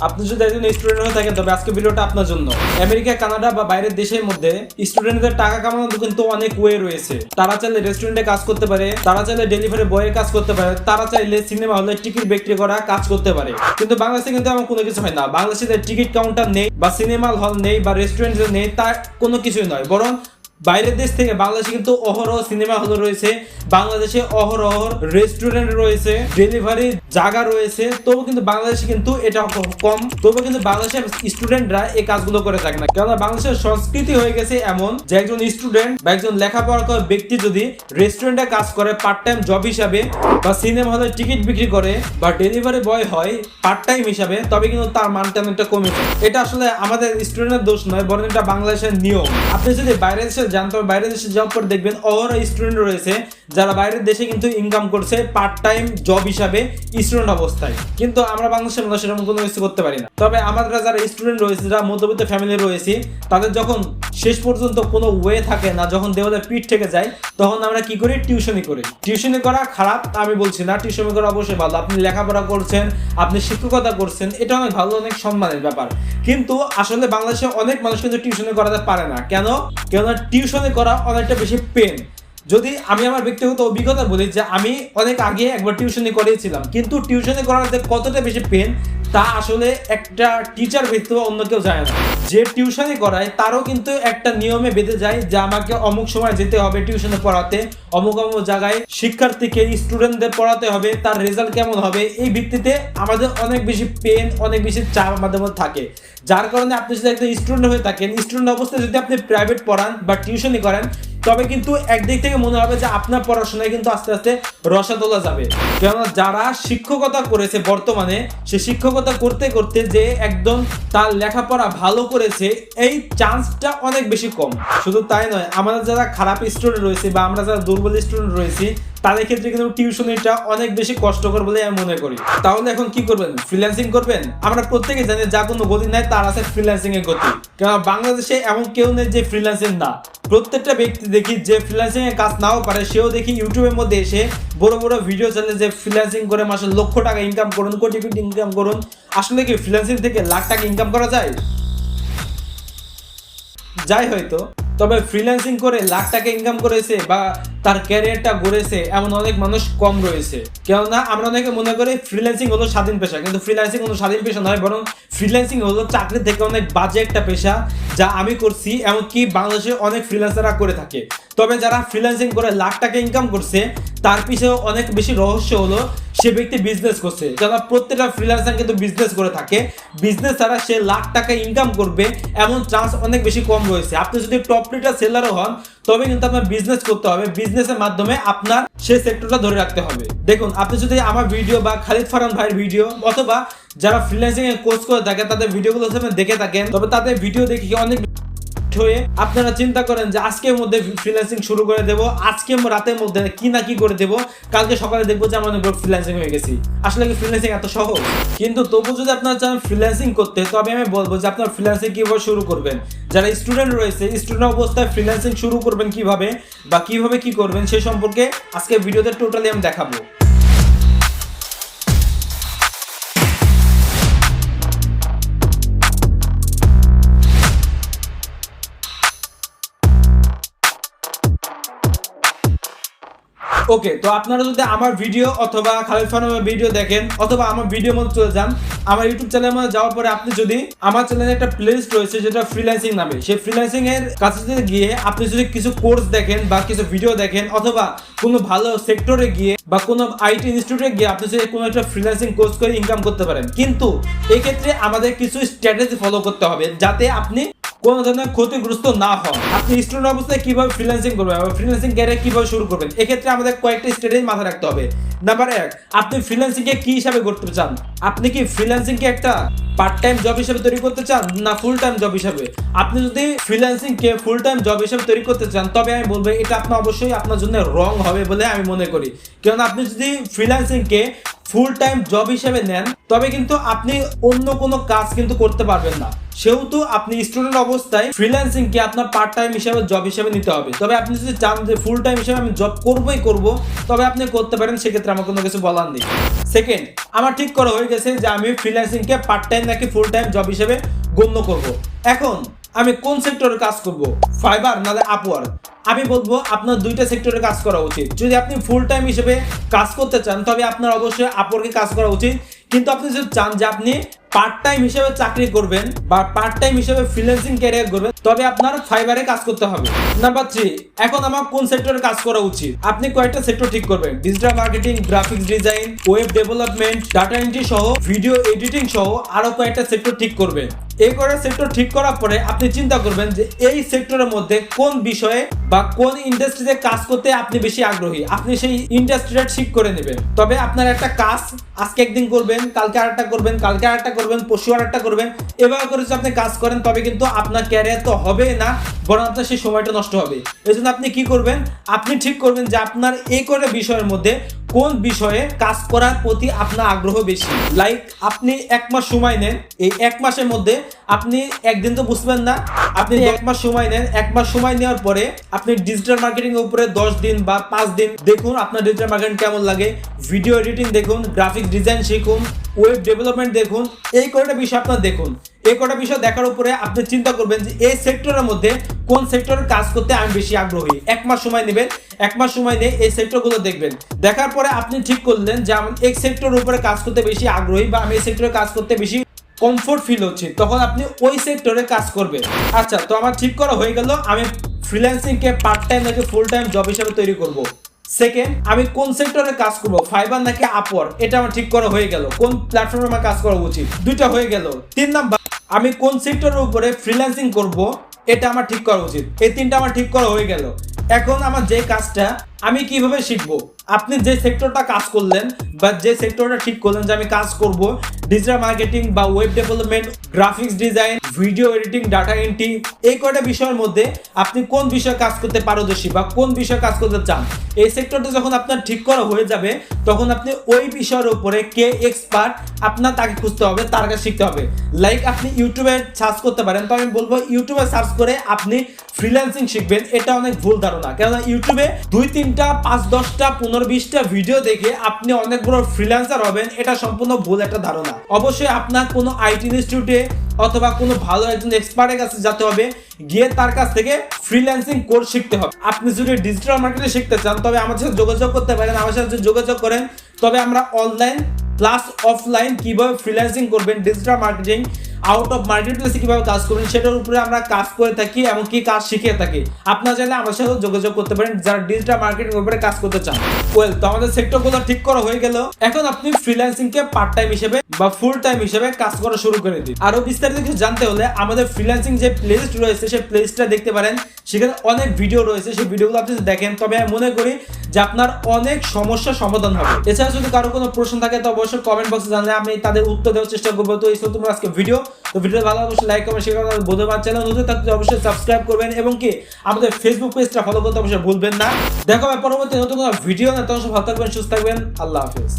আপনি যদি একজন স্টুডেন্ট হয়ে থাকেন তবে আজকে ভিডিওটা আপনার জন্য। আমেরিকা, কানাডা বা বাইরের দেশের মধ্যে স্টুডেন্টদের টাকা কামানোর কিন্তু অনেক ওয়ে রয়েছে। তারা চাইলে রেস্টুরেন্টে কাজ করতে পারে, তারা চাইলে ডেলিভারি বয়ের কাজ করতে পারে, তারা চাইলে সিনেমা হলে টিকিট বিক্রি করা কাজ করতে পারে। কিন্তু বাংলাদেশে কিন্তু এমন কোনো কিছু হয় না। বাংলাদেশে টিকিট কাউন্টার নেই বা সিনেমা হল নেই বা রেস্টুরেন্ট নেই, তার কোনো কিছুই নয়। বরং বাইরের দেশ থেকে বাংলাদেশে কিন্তু অহরহ সিনেমা হল রয়েছে, বাংলাদেশে অহরহ রেস্টুরেন্ট রয়েছে, ডেলিভারি জায়গা রয়েছে। তবু কিন্তু বাংলাদেশে কিন্তু এটা কম। তবু কিন্তু বাংলাদেশের স্টুডেন্টরা এই কাজগুলো করে থাকে না। কেননা বাংলাদেশের সংস্কৃতি হয়ে গেছে এমন যে একজন স্টুডেন্ট বা একজন লেখাপড়া করা ব্যক্তি যদি রেস্টুরেন্টে কাজ করে পার্ট টাইম জব হিসাবে, বা সিনেমা হলে টিকিট বিক্রি করে, বা ডেলিভারি বয় হয় পার্ট টাইম হিসাবে, তবে কিন্তু তার মানটা অনেকটা কমে যায়। এটা আসলে আমাদের স্টুডেন্টের দোষ নয়, বরং এটা বাংলাদেশের নিয়ম। আপনি যদি বাইরের দেশে যান তবে বাইরের দেশে জব করে দেখবেন অহরহ স্টুডেন্ট রয়েছে যারা বাইরের দেশে কিন্তু ইনকাম করছে পার্ট টাইম জব হিসাবে স্টুডেন্ট অবস্থায়। কিন্তু আমরা বাংলাদেশের মধ্যে সেরকম কোনো কিছু করতে পারি না। তবে আমরা যারা স্টুডেন্ট রয়েছে, যারা মধ্যবিত্ত ফ্যামিলি রয়েছে, তাদের যখন শেষ পর্যন্ত কোনো ওয়ে থাকে না, যখন দেওয়ালে পিঠ থেকে যায়, তখন আমরা কি করি? টিউশনি করি। টিউশনি করা খারাপ আমি বলছি না, টিউশনি করা অবশ্যই ভালো। আপনি লেখাপড়া করছেন, আপনি শিক্ষকতা করছেন, এটা অনেক ভালো, অনেক সম্মানের ব্যাপার। কিন্তু আসলে বাংলাদেশে অনেক মানুষ কিন্তু টিউশনি করাতে পারে না। কেননা টিউশনি করা অনেকটা বেশি পেন। যদি আমি আমার ব্যক্তিগত অভিজ্ঞতা বলি যে আমি অনেক আগে একবার টিউশনি করিয়েছিলাম, কিন্তু টিউশনি করার যে কতটা বেশি পেন তা আসলে একটা টিচার ব্যতীত অন্য কেউ যায় না। যে টিউশনি করায় তারও কিন্তু একটা নিয়মে বেঁধে যায় যে আমাকে অমুক সময় যেতে হবে টিউশনে পড়াতে, অমুক অমুক জায়গায় শিক্ষার্থীকে স্টুডেন্টদের পড়াতে হবে, তার রেজাল্ট কেমন হবে, এই ভিত্তিতে আমাদের অনেক বেশি পেন, অনেক বেশি চাপ আমাদের মধ্যে থাকে। যার কারণে আপনি যদি একটা স্টুডেন্ট হয়ে থাকেন, স্টুডেন্ট অবস্থায় যদি আপনি প্রাইভেট পড়ান বা টিউশনি করেন, তবে কিন্তু একদিক থেকে মনে হবে যে আপনার পড়াশোনায় কিন্তু আস্তে আস্তে রসাতলা যাবে। কেননা যারা শিক্ষকতা করেছে বর্তমানে, সে শিক্ষকতা করতে করতে যে একদম তার লেখাপড়া ভালো করেছে, এই চান্সটা অনেক বেশি কম। শুধু তাই নয়, আমাদের যারা খারাপ স্টুডেন্ট রয়েছে বা আমরা যারা দুর্বল স্টুডেন্ট রয়েছি, তাদের ক্ষেত্রে কিন্তু টিউশনিটা অনেক বেশি কষ্টকর বলে আমি মনে করি। তাহলে এখন কি করবেন? ফ্রিল্যান্সিং করবেন? আমরা প্রত্যেকে জানি যা কোনো গতি নাই তার আছে ফ্রিল্যান্সিং এর গতি। কারণ বাংলাদেশে এমন কেউ নেই যে ফ্রিল্যান্সিং না। প্রত্যেকটা ব্যক্তি দেখি যে ফ্রিল্যান্সিং এর কাজ নাও পারে, সেও দেখি ইউটিউবের মধ্যে এসে বড় বড় ভিডিও চ্যানেলে যে ফ্রিল্যান্সিং করে মাসে লক্ষ টাকা ইনকাম করুন, কোটি কোটি ইনকাম করুন। আসলে কি ফ্রিল্যান্সিং থেকে লাখ টাকা ইনকাম করা যায়? হয়তো, তবে ফ্রিল্যান্সিং করে লাখ টাকা ইনকাম করেছে বা তার ক্যারিয়ারটা গড়েছে এমন অনেক মানুষ কম রয়েছে। কেননা আমরা অনেকে মনে করি ফ্রিল্যান্সিং হলো স্বাধীন পেশা, কিন্তু ফ্রিল্যান্সিং হলো স্বাধীন পেশা নয়, বরং ফ্রিল্যান্সিং হলো চাকরি থেকে অনেক বাজে একটা পেশা, যা আমি করছি, এমনকি বাংলাদেশে অনেক ফ্রিল্যান্সাররা করে থাকে। তবে যারা ফ্রিল্যান্সিং করে লাখ টাকা ইনকাম করছে, তার পিছনে অনেক বেশি রহস্য হলো সে ব্যক্তি বিজনেস করছে। যারা প্রত্যেকটা ফ্রিল্যান্সার কিন্তু বিজনেস করে থাকে, বিজনেস ছাড়া সে লাখ টাকা ইনকাম করবে এমন চান্স অনেক বেশি কম রয়েছে। আপনি যদি টপ রেটার সেলারও হন, তবে কিন্তু আপনার বিজনেস করতে হবে। বিজনেসের মাধ্যমে আপনার সেই সেক্টরটা ধরে রাখতে হবে। দেখুন, আপনি যদি আমার ভিডিও বা খালিদ ফারহান ভাইয়ের ভিডিও অথবা যারা ফ্রিল্যান্সিং এর কোর্স করে থাকে তাদের ভিডিওগুলো দেখে থাকেন, তবে তাদের ভিডিও দেখে অনেক হয়ে আপনারা চিন্তা করেন যে আজকের মধ্যে ফ্রিল্যান্সিং শুরু করে দেবো, আজকে রাতের মধ্যে কি না কি করে দেবো, কালকে সকালে দেখবো যে আমরা ফ্রিল্যান্সিং হয়ে গেছি। আসলে কি ফ্রিল্যান্সিং এত সহজ? কিন্তু তবু যদি আপনারা চান ফ্রিল্যান্সিং করতে, তবে আমি বলবো যে আপনার ফ্রিল্যান্সিং কিভাবে শুরু করবেন। যারা স্টুডেন্ট রয়েছে, স্টুডেন্ট অবস্থায় ফ্রিল্যান্সিং শুরু করবেন কিভাবে বা কিভাবে কি করবেন, সেই সম্পর্কে আজকে ভিডিওতে টোটালি আমি দেখাবো। ওকে, তো আপনারা যদি আমার ভিডিও অথবা খালিদ ফারহানের ভিডিও দেখেন, অথবা আমার ভিডিওর মধ্যে চলে যান, আমার ইউটিউব চ্যানেলের মধ্যে যাওয়ার পরে আপনি যদি আমার চ্যানেলে একটা প্লেলিস্ট রয়েছে যেটা ফ্রিল্যান্সিং নামে, সেই ফ্রিল্যান্সিং এর কাছে গিয়ে আপনি যদি কিছু কোর্স দেখেন বা কিছু ভিডিও দেখেন, অথবা কোনো ভালো সেক্টরে গিয়ে বা কোনো আইটি ইনস্টিটিউটে গিয়ে আপনি যদি কোনো একটা ফ্রিল্যান্সিং কোর্স করে ইনকাম করতে পারেন। কিন্তু এই ক্ষেত্রে আমাদের কিছু স্ট্র্যাটেজি ফলো করতে হবে যাতে আপনি কোনো ধরনের ক্ষতিগ্রস্ত না হন। আপনি স্টুডেন্ট অবস্থায় কিভাবে ফ্রিল্যান্সিং করবেন বা ফ্রিল্যান্সিং ক্যারিয়ার কিভাবে শুরু করবেন, এক্ষেত্রে আমাদের কয়েকটা স্ট্র্যাটেজি মাথায় রাখতে হবে। নাম্বার 1, আপনি ফ্রিল্যান্সিং কে কি হিসাবে করতে চান? আপনি কি ফ্রিল্যান্সিং কে একটা পার্ট টাইম জব হিসেবে তৈরি করতে চান না ফুল টাইম জব হিসেবে? আপনি যদি ফ্রিল্যান্সিং কে ফুল টাইম জব হিসেবে তৈরি করতে চান, তবে আমি বলবো এটা আপনার অবশ্যই আপনার জন্য রং হবে বলে আমি মনে করি। কারণ আপনি যদি ফ্রিল্যান্সিং কে ফুল টাইম জব হিসেবে নেন, তবে কিন্তু আপনি অন্য কোনো কাজ কিন্তু করতে পারবেন না। সেহেতু আপনি স্টুডেন্ট অবস্থায় ফ্রিল্যান্সিং কে আপনার পার্ট টাইম হিসেবে জব হিসেবে নিতে হবে। তবে আপনি যদি চান যে ফুল টাইম হিসেবে আমি জব করবই করব, তবে আপনি করতে পারেন, সেক্ষেত্রে আমার কোনো কিছু বলার নেই। সেকেন্ড, আমার ঠিক করা হয়ে গেছে যে আমি ফ্রিল্যান্সিংকে পার্ট টাইম নাকি ফুল টাইম জব হিসেবে গণ্য করব। এখন আমি কোন সেক্টরে কাজ করব, ফাইবার নাহলে আপওয়ার্ক? আমি বলবো আপনার দুইটা সেক্টরে কাজ করা উচিত। যদি আপনি ফুল টাইম হিসেবে কাজ করতে চান তবে আপনার অবশ্যই আপওয়ার্কে কাজ করা উচিত। কিন্তু আপনি যদি চান যে আপনি পার্ট টাইম হিসেবে চাকরি করবেন বা পার্ট টাইম হিসেবে ফ্রিল্যান্সিং ক্যারিয়ার করবেন তবে আপনার ফাইবারে কাজ করতে হবে। নাম্বার 3, এখন আমার কোন সেক্টরে কাজ করা উচিত? আপনি কয়েকটা সেক্টর ঠিক করবেন, digital marketing, graphics design, web development, data entry সহ ভিডিও এডিটিং সহ আরো কয়েকটা সেক্টর ঠিক করবেন। এই কয়েকটা সেক্টর ঠিক করার পরে আপনি চিন্তা করবেন যে এই সেক্টরের মধ্যে কোন বিষয়ে বা কোন ইন্ডাস্ট্রিতে কাজ করতে আপনি বেশি আগ্রহী, আপনি সেই ইন্ডাস্ট্রিটা ঠিক করে নেবেন। তবে আপনার একটা কাজ আজকে একদিন করবেন, কালকে আরেকটা করবেন, কালকে আরেকটা করবেন, পরশু আরেকটা করবেন, এভাবে করে যদি আপনি কাজ করেন তবে কিন্তু আপনার ক্যারিয়ার তো হবে না, বরং আপনার সেই সময়টা নষ্ট হবে। এই জন্য আপনি কি করবেন, আপনি ঠিক করবেন যে আপনার এই কয়টা বিষয়ের মধ্যে কোন বিষয়ে কাজ করার প্রতি আপনার আগ্রহ বেশি। লাইক আপনি 1 মাস সময় নেন, এই 1 মাসের মধ্যে আপনি একদিন তো বুঝবেন না, আপনি 1 মাস সময় নেন। 1 মাস সময় নেওয়ার পরে আপনি ডিজিটাল মার্কেটিং এর উপরে 10 দিন বা 5 দিন দেখুন আপনার ডিজিটাল মার্কেটিং কেমন লাগে, ভিডিও এডিটিং দেখুন, গ্রাফিক্স ডিজাইন শিখুন, ওয়েব ডেভেলপমেন্ট দেখুন, এই কয়টা বিষয় আপনার দেখুন। এই কয়টা বিষয় দেখার উপরে আপনি চিন্তা করবেন যে এই সেক্টরের মধ্যে কোন সেক্টরে কাজ করতে আমি বেশি আগ্রহী। 1 মাস সময় নেবেন, 1 মাস সময় নিয়ে এই সেক্টরগুলো দেখবেন। দেখার পরে আপনি ঠিক করলেন যে আমি এই সেক্টরের উপরে কাজ করতে বেশি আগ্রহী বা আমি এই সেক্টরে কাজ করতে বেশি কমফোর্ট ফিল হচ্ছে, তখন আপনি ওই সেক্টরে কাজ করবেন। আচ্ছা, তো আমার ঠিক করা হয়ে গেল আমি ফ্রিল্যান্সিংকে পার্ট টাইম নাকি ফুল টাইম জব হিসেবে তৈরি করব। সেকেন্ড, আমি কোন সেক্টরে কাজ করব, ফাইবার নাকি আপওয়ার্ক, এটা আমার ঠিক করা হয়ে গেল। কোন প্ল্যাটফর্মে আমার কাজ করা উচিত, দুইটা হয়ে গেল। 3 নাম্বার, আমি কোন সেক্টরের উপরে ফ্রিল্যান্সিং করব, এটা আমার ঠিক করা উচিত। এই 3টা আমার ঠিক করা হয়ে গেল। এখন আমার যে কাজটা আমি কিভাবে শিখবো, আপনি যে সেক্টরটা কাজ করলেন বা যে সেক্টরটা ঠিক করলেন যে আমি কাজ করব ডিজিটাল মার্কেটিং বা web development, graphics design, video editing, data entry, এই কয়টা বিষয়ের মধ্যে আপনি কোন বিষয়ে কাজ করতে পারদর্শী বা কোন বিষয়ে কাজ করতে চান, এই সেক্টরটা যখন আপনার ঠিক করা হয়ে যাবে তখন আপনি ওই বিষয়ের উপরে কে এক্সপার্ট আপনার তাকে খুঁজতে হবে, তার কাছে শিখতে হবে। লাইক আপনি ইউটিউবে সার্চ করতে পারেন, তো আমি বলবো ইউটিউবে সার্চ করে আপনি ফ্রিল্যান্সিং শিখবেন, এটা অনেক ভুল ধারণা। কেননা ইউটিউবে 2-3টা 5-10টা 15-20টা ভিডিও দেখে আপনি অনেক বড় ফ্রিল্যান্সার হবেন, এটা সম্পূর্ণ ভুল একটা ধারণা। অবশ্যই আপনার কোনো আইটি ইনস্টিটিউটে অথবা কোনো ভালো একজন এক্সপার্টের কাছে যেতে হবে, গিয়ে তার কাছ থেকে ফ্রিল্যান্সিং কোর্স শিখতে হবে। আপনি যদি ডিজিটাল মার্কেটিং শিখতে চান তবে আমার সাথে যোগাযোগ করতে পারেন, আমার সাথে যদি যোগাযোগ করেন তবে আমরা অনলাইন প্লাস অফলাইন কিভাবে ফ্রিল্যান্সিং করবেন, digital marketing out of market প্লেসে কিভাবে কাজ করবেন সেটার উপরে আমরা কাজ করে থাকি, এমনকি কাজ শিখিয়ে থাকি। আপনারা চাইলে আমার সাথে যোগাযোগ করতে পারেন যারা ডিজিটাল মার্কেটিং উপরে কাজ করতে চান। ওয়েল, তো আমাদের সেক্টরগুলো ঠিক করা হয়ে গেল। এখন আপনি ফ্রিল্যান্সিংকে পার্ট টাইম হিসেবে বা ফুল টাইম হিসেবে কাজ করা শুরু করে দিন। আরো বিস্তারিত কিছু জানতে হলে আমাদের ফ্রিল্যান্সিং যে প্লেলিস্ট রয়েছে সেই প্লেলিস্টটা দেখতে পারেন, সেখানে অনেক ভিডিও রয়েছে, সেই ভিডিওগুলো আপনি দেখেন তবে আমি মনে করি যে আপনার অনেক সমস্যার সমাধান হবে। এছাড়া যদি কারো কোনো প্রশ্ন থাকে তো অবশ্যই কমেন্ট বক্সে জানলে আমি তাদের উত্তর দেওয়ার চেষ্টা করবো। তো এই ছিল তোমার আজকে ভিডিও। তো ভিডিও ভালো অবশ্যই লাইক কমেন্ট শেয়ার করবেন, বোধবার চ্যানেল নতুন থাকলে অবশ্যই সাবস্ক্রাইব করবেন এবং কি আমাদের ফেসবুক পেজটা ফলো করতে অবশ্যই ভুলবেন না। দেখো পরবর্তী নতুন কোনো ভিডিও না, তখন ভালো থাকবেন, সুস্থ থাকবেন, আল্লাহ হাফেজ।